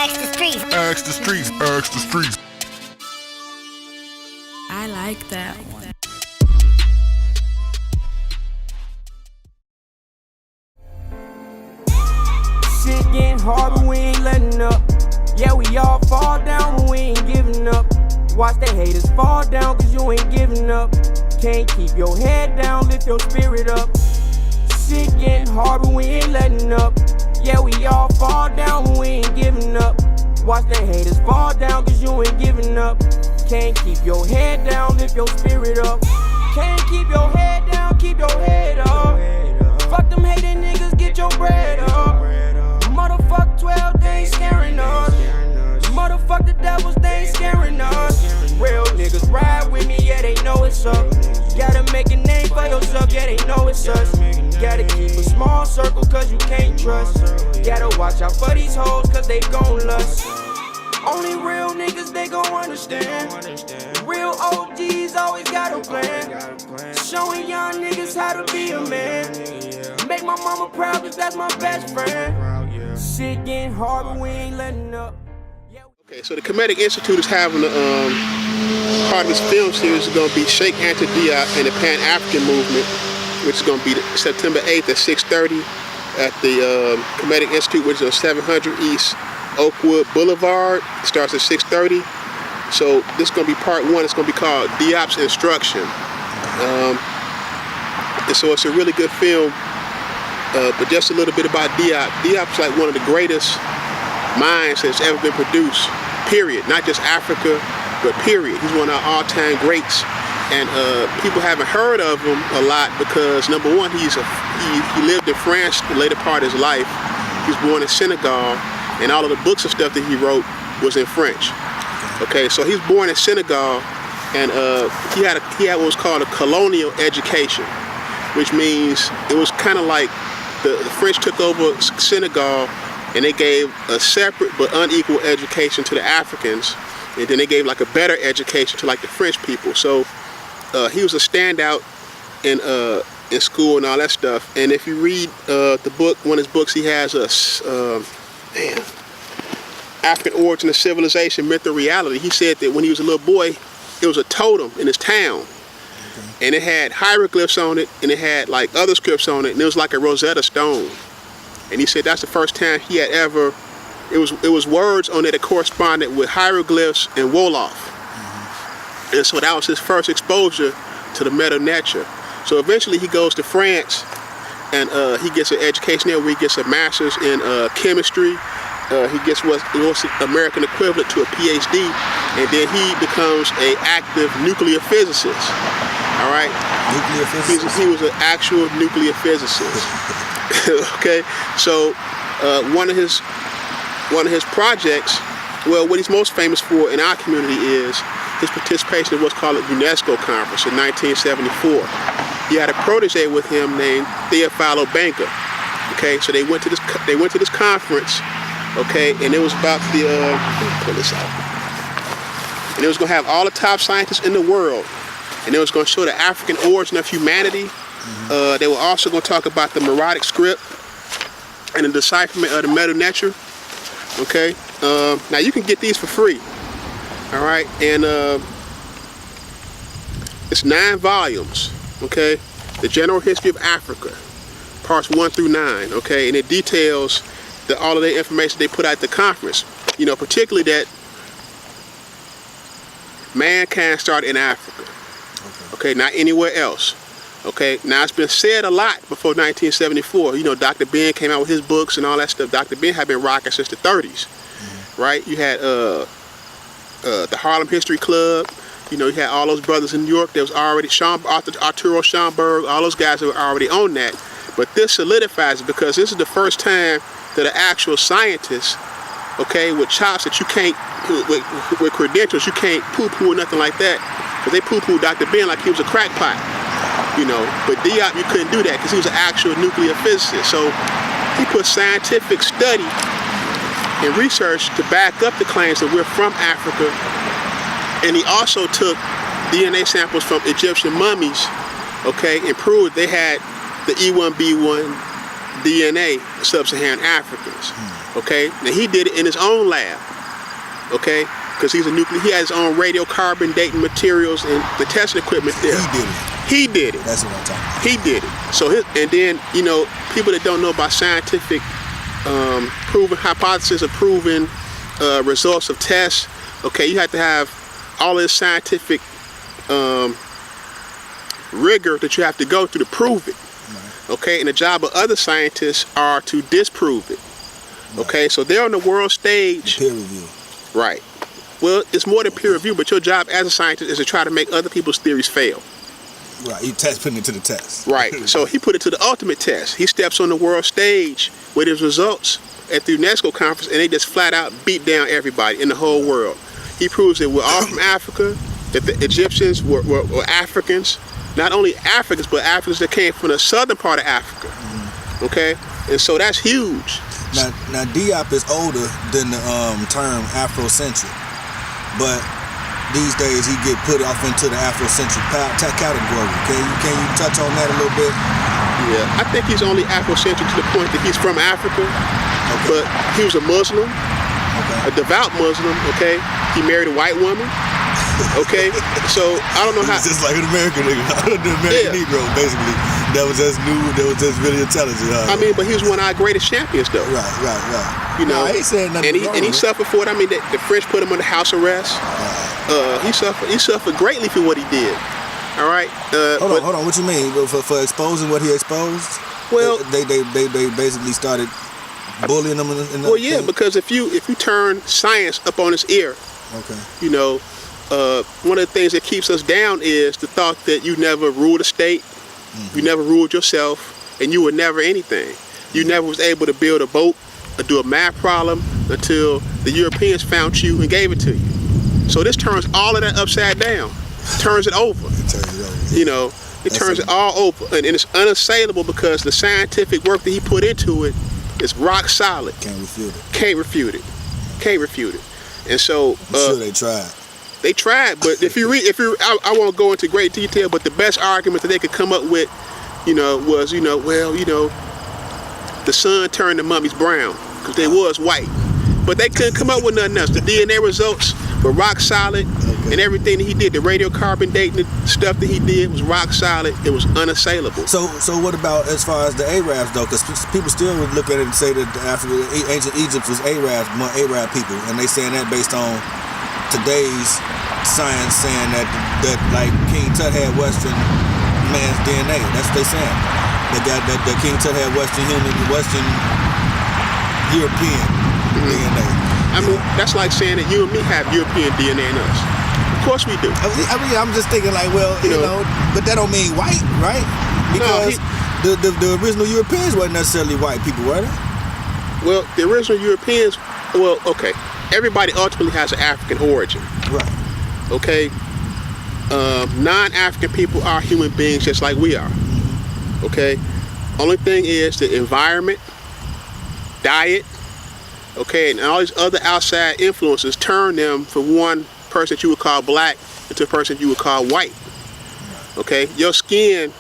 Ask the streets. Ask the streets. Ask the streets. I like that one. Shit getting hard, but we ain't letting up. Yeah, we all fall down, but we ain't giving up. Watch the haters fall down, cause you ain't giving up. Can't keep your head down, lift your spirit up. Shit getting hard, but we ain't letting up. Yeah, we all fall down, but we ain't giving up. Watch the haters fall down, cause you ain't giving up. Can't keep your head down, lift your spirit up. Can't keep your head down, keep your head up. Fuck them hating niggas, get your bread up. Motherfuck 12, they ain't scaring us. Motherfuck the devils, they ain't scaring us. Real niggas ride with me, yeah, they know it's up. Gotta make a name for yourself, yeah, they know it's us. Gotta keep a small circle, cause you can't trust. Gotta watch out for these hoes, cause they gon' lust. Only real niggas, they gon' understand. Real OGs always got a plan. Showing young niggas how to be a man. Make my mama proud, cause that's my best friend. Shit getting hard, but we ain't letting up. Okay, so the Comedic Institute is having part of this film series is going to be Cheikh Anta Diop and the Pan-African Movement, which is going to be September 8th at 6:30 at the Comedic Institute, which is on 700 East Oakwood Boulevard. It starts at 6:30. So this is going to be part one. It's going to be called Diop's Instruction. And so it's a really good film. But just a little bit about Diop. Diop's like one of the greatest minds that's ever been produced, period. Not just Africa, but period. He's one of our all-time greats. And people haven't heard of him a lot because, number one, he lived in France the later part of his life. He was born in Senegal, and all of the books and stuff that he wrote was in French. Okay, so he was born in Senegal, and he had what was called a colonial education, which means it was kind of like the French took over Senegal, and they gave a separate but unequal education to the Africans, and then they gave like a better education to like the French people. So he was a standout in school and all that stuff. And if you read the book, one of his books, he has African Origin of Civilization, Myth or Reality. He said that when he was a little boy, it was a totem in his town. And it had hieroglyphs on it, and it had like other scripts on it, and it was like a Rosetta Stone. And he said that's the first time he had ever, it was words on it that corresponded with hieroglyphs and Wolof. And so that was his first exposure to the Mother Nature. So eventually he goes to France, and he gets an education there where he gets a master's in chemistry. He gets what's the American equivalent to a PhD, and then he becomes an active nuclear physicist. All right? Nuclear physicist? He was an actual nuclear physicist. Okay, so one of his projects, well, what he's most famous for in our community is his participation in what's called a UNESCO conference in 1974. He had a protege with him named Theophilo Banker. Okay, so they went to this conference. Okay, and it was about the let me pull this out. And it was going to have all the top scientists in the world, and it was going to show the African origin of humanity. They were also going to talk about the Meroitic script and the decipherment of the Mother Nature. Okay, now you can get these for free. All right, and it's 9 volumes. Okay, the General History of Africa, parts 1 through 9. Okay, and it details all of the information they put out at the conference. You know, particularly that mankind started in Africa. Okay, not anywhere else. Okay, now it's been said a lot before 1974. You know, Dr. Ben came out with his books and all that stuff. Dr. Ben had been rocking since the 30s, right? You had the Harlem History Club. You know, you had all those brothers in New York. There was already Arturo Schomburg, all those guys that were already on that. But this solidifies it because this is the first time that an actual scientist, okay, with chops that you can't, with credentials, you can't poo-poo or nothing like that. Because they poo-poo Dr. Ben like he was a crackpot. You know, but Diop, you couldn't do that because he was an actual nuclear physicist. So he put scientific study and research to back up the claims that we're from Africa. And he also took DNA samples from Egyptian mummies, okay, and proved they had the E1B1 DNA of sub-Saharan Africans. Okay, now he did it in his own lab. Okay, because he has his own radiocarbon dating materials and the testing equipment there. He did it. That's what I'm talking about. He did it. So and then people that don't know about scientific proven hypothesis or proven results of tests. Okay, you have to have all this scientific rigor that you have to go through to prove it. Right. Okay, and the job of other scientists are to disprove it. Right. Okay, so they're on the world stage. Peer review. Right. Well, it's more than peer review, but your job as a scientist is to try to make other people's theories fail. Right, you putting it to the test. Right, so he put it to the ultimate test. He steps on the world stage with his results at the UNESCO conference, and they just flat out beat down everybody in the whole world. He proves that we're all from Africa, that the Egyptians were Africans. Not only Africans, but Africans that came from the southern part of Africa. Mm-hmm. Okay, and so that's huge. Now Diop is older than the term Afrocentric, but these days he get put off into the Afrocentric category. Can you touch on that a little bit? Yeah, I think he's only Afrocentric to the point that he's from Africa, but he was a Muslim, a devout Muslim. Okay, he married a white woman. Okay, so I don't know how. It's just like an American nigga, the American Negro, basically. That was just new. That was just really intelligent. I mean, but he was one of our greatest champions, though. Right. You know, I ain't saying nothing and he suffered for it. I mean, the French put him under house arrest. He suffered greatly for what he did. All right. Hold on. What you mean for exposing what he exposed? Well, they basically started bullying him. Well, yeah, because if you turn science up on its ear, one of the things that keeps us down is the thought that you never ruled a state, you never ruled yourself, and you were never anything. You never was able to build a boat or do a math problem until the Europeans found you and gave it to you. So this turns all of that upside down, turns it over. It turns it all over, and it's unassailable because the scientific work that he put into it is rock solid. Can't refute it. Can't refute it. And so I'm sure they tried. They tried, but I won't go into great detail, but the best argument that they could come up with, was, the sun turned the mummies brown because they was white. But they couldn't come up with nothing else. The DNA results were rock solid, and everything that he did, the radiocarbon dating stuff that he did was rock solid. It was unassailable. So what about as far as the Arabs, though? Because people still would look at it and say that ancient Egypt was Arabs, more Arab people, and they saying that based on today's science, saying that like King Tut had Western man's DNA. That's what they saying. That King Tut had Western European DNA. I mean, that's like saying that you and me have European DNA in us. Of course we do. I mean, I'm just thinking like, well, but that don't mean white, right? Because the original Europeans weren't necessarily white people, were they? Well, the original Europeans, okay. Everybody ultimately has an African origin. Right. Okay? Non-African people are human beings just like we are. Okay? Only thing is the environment, diet, okay, and all these other outside influences turn them from one person that you would call black into a person you would call white. Okay? Your skin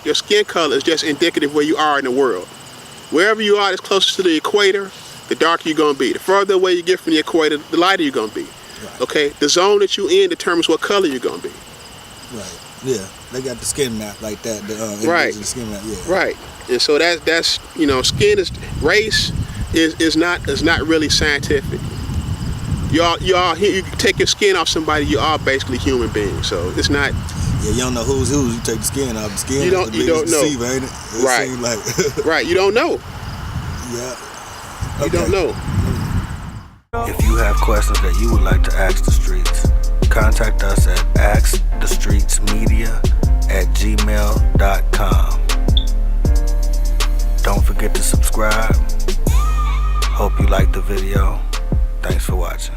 color is just indicative where you are in the world. Wherever you are that's closest to the equator, the darker you're going to be. The further away you get from the equator, the lighter you're going to be. Right. Okay? The zone that you're in determines what color you're going to be. Right. Yeah. They got the skin map like that. Right. The skin map, yeah. Right. And so that's skin is race is not really scientific. You take your skin off somebody, you are basically human beings. So it's not. Yeah, you don't know who's who. You take the skin off. The skin. You don't know. Deceiver, ain't it? Right. Like right. You don't know. Yeah. You don't know. If you have questions that you would like to ask the streets, contact us at askthestreetsmedia@gmail.com. Don't forget to subscribe. Hope you liked the video. Thanks for watching.